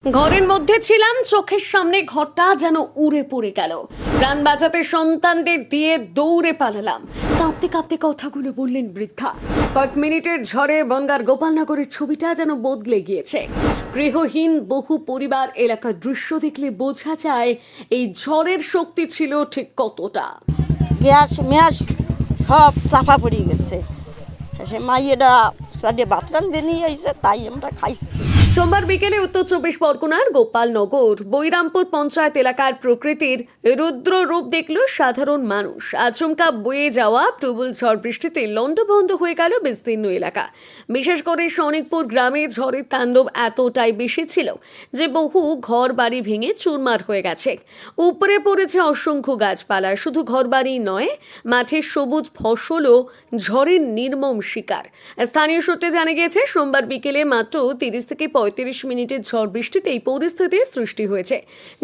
ঘরের মধ্যে ছিলাম, চোখের সামনে ঘরটা যেন উড়ে পড়ে গেল। প্রাণ বাঁচাতে সন্তানদের দিয়ে দৌড়ে পালালাম। কাঁপতে কাঁপতে কথাগুলো বললেন বৃদ্ধা। কয়েক মিনিটের ঝড়ে বনগাঁর গোপালনগরের ছবিটা যেন বদলে গিয়েছে। গৃহহীন বহু পরিবার এলাকার দৃশ্য দেখলে বোঝা যায় এই ঝড়ের শক্তি ছিল ঠিক কতটা। গ্যাস ম্যাস সব চাপা পড়ে গেছে। সে মাইয়েরা চারটে বাতরান দিয়ে নিয়ে আইছে, তাই আমরা খাইছি। সোমবার বিকেলে উত্তর চব্বিশ পরগনার গোপালনগর বৈরামপুর পঞ্চায়েত এলাকার প্রকৃতির রুদ্র রূপ দেখল সাধারণ মানুষ। আচমকা বয়ে যাওয়া প্রবল ঝড় বৃষ্টিতে লণ্ডভণ্ড হয়ে গেল বিস্তীর্ণ এলাকা। বিশেষ করে সনিকপুর গ্রামে ঝড়ের তাণ্ডব এতটাই বেশি ছিল যে বহু ঘর বাড়ি ভেঙে চুরমার হয়ে গেছে। উপরে পড়েছে অসংখ্য গাছপালা। শুধু ঘরবাড়ি নয়, মাঠের সবুজ ফসলও ঝড়ের নির্মম শিকার। স্থানীয় সূত্রে জানা গিয়েছে, সোমবার বিকেলে মাত্র 30 থেকে 35 মিনিটের ঝড় বৃষ্টিতে এই পরিস্থিতির সৃষ্টি হয়েছে।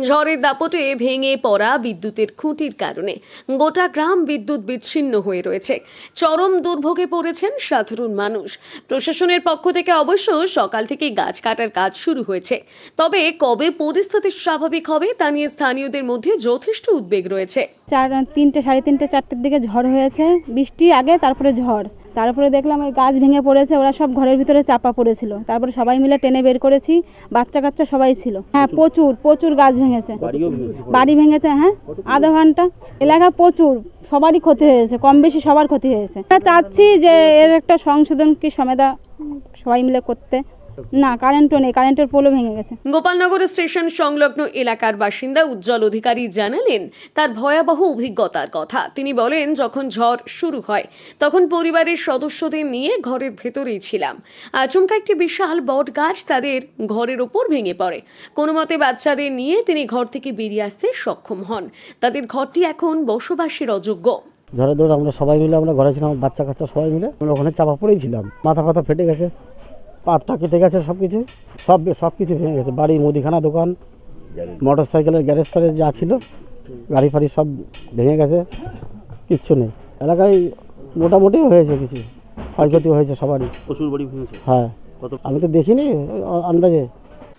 ঝড়ের দাপটে ভেঙে পড়া বিদ্যুতের খুঁটির কারণে গোটা গ্রাম বিদ্যুৎ বিচ্ছিন্ন হয়ে রয়েছে। চরম দুর্ভোগে পড়েছেন সাধারণ মানুষ। প্রশাসনের পক্ষ থেকে অবশ্য সকাল থেকে গাছ কাটার কাজ শুরু হয়েছে। তবে কবে পরিস্থিতি স্বাভাবিক হবে তা নিয়ে স্থানীয়দের মধ্যে যথেষ্ট উদ্বেগ রয়েছে। 3টে, 3:30, 4টের দিকে ঝড় হয়েছে। বৃষ্টি আগে, তারপরে ঝড়। তারপরে দেখলাম ওই গাছ ভেঙে পড়েছে, ওরা সব ঘরের ভিতরে চাপা পড়েছিল। তারপরে সবাই মিলে টেনে বের করেছি, বাচ্চা কাচ্চা সবাই ছিল। হ্যাঁ, প্রচুর গাছ ভেঙেছে, বাড়ি ভেঙেছে। হ্যাঁ, আধা ঘন্টা এলাকা প্রচুর, সবারই ক্ষতি হয়েছে, কম বেশি সবার ক্ষতি হয়েছে। আমরা চাচ্ছি যে এর একটা সংশোধন কি সমেদা সবাই মিলে করতে। না, কারেন্টও নেই, কারেন্টের পোলও ভেঙে গেছে। গোপালনগর স্টেশন সংলগ্ন এলাকার বাসিন্দা উজ্জ্বল অধিকারী জানালেন তার ভয়াবহ অভিজ্ঞতার কথা। তিনি বলেন, যখন ঝড় শুরু হয় তখন পরিবারের সদস্যদের নিয়ে ঘরের ভেতরেই ছিলাম। আচমকা একটি বিশাল বট গাছ তাদের ঘরের ওপর ভেঙে পড়ে। কোনো মতে বাচ্চাদের নিয়ে তিনি ঘর থেকে বেরিয়ে আসতে সক্ষম হন। তাদের ঘরটি এখন বসবাসের অযোগ্য। ঝড়ে দৌড়ে আমরা সবাই মিলে আমরা ঘরে ছিলাম, বাচ্চা কাচ্চা সবাই মিলে আমরা ওখানে চাপা পড়েই ছিলাম। মাথা ফাথা ফেটে গেছে, পাতটা কেটে গেছে, সব কিছু ভেঙে গেছে। বাড়ি, মুদিখানা দোকান, মোটর সাইকেলের গ্যারেজ ফ্যারেজ যা ছিল, গাড়ি ফাড়ি সব ভেঙে গেছে, কিচ্ছু নেই। এলাকায় মোটামুটি হয়েছে, কিছু ক্ষয়ক্ষতি হয়েছে সবারই। প্রচুর বাড়ি ভেঙেছে। হ্যাঁ, আমি তো দেখিনি, আন্দাজে।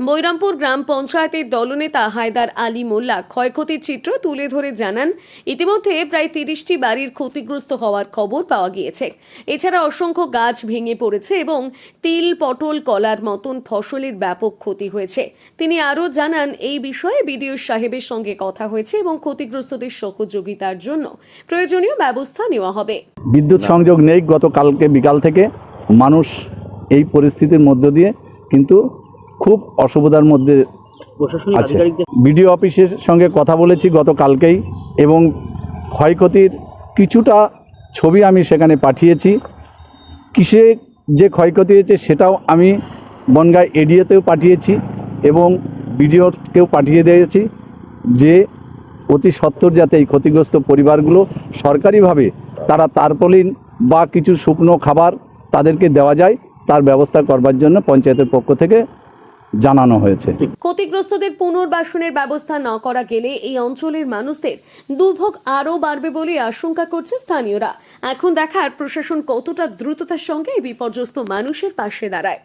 বৈরামপুর গ্রাম পঞ্চায়েতের দলনেতা হায়দার আলী মোল্লা ক্ষয়ক্ষতির চিত্র তুলে ধরে জানান, ইতিমধ্যে প্রায় 30টি বাড়ির ক্ষতিগ্রস্ত হওয়ার খবর পাওয়া গিয়েছে। এছাড়া অসংখ্য গাছ ভেঙে পড়েছে এবং তিল, পটল, কলার মতন ফসলের ব্যাপক ক্ষতি হয়েছে। তিনি আরও জানান, এই বিষয়ে বিডিও সাহেবের সঙ্গে কথা হয়েছে এবং ক্ষতিগ্রস্তদের সহযোগিতার জন্য প্রয়োজনীয় ব্যবস্থা নেওয়া হবে। বিদ্যুৎ সংযোগ নেই গতকালকে বিকাল থেকে। মানুষ এই পরিস্থিতির মধ্য দিয়ে কিন্তু খুব অসুবিধার মধ্যে আছে। বিডিও অফিসের সঙ্গে কথা বলেছি গতকালকেই এবং ক্ষয়ক্ষতির কিছুটা ছবি আমি সেখানে পাঠিয়েছি। কিসে যে ক্ষয়ক্ষতি হয়েছে সেটাও আমি বনগাঁ এডিওতেও পাঠিয়েছি এবং বিডিওকেও পাঠিয়ে দিয়েছি যে অতি সত্বর যাতে এই ক্ষতিগ্রস্ত পরিবারগুলো সরকারিভাবে তারা তারপলিন বা কিছু শুকনো খাবার তাদেরকে দেওয়া যায় তার ব্যবস্থা করবার জন্য পঞ্চায়েতের পক্ষ থেকে জানানো হয়েছে। ক্ষতিগ্রস্তদের পুনর্বাসনের ব্যবস্থা না করা গেলে এই অঞ্চলের মানুষদের দুর্ভোগ আরও বাড়বে বলে আশঙ্কা করছে স্থানীয়রা। এখন দেখার প্রশাসন কতটা দ্রুততার সঙ্গে এই বিপর্যস্ত মানুষের পাশে দাঁড়ায়।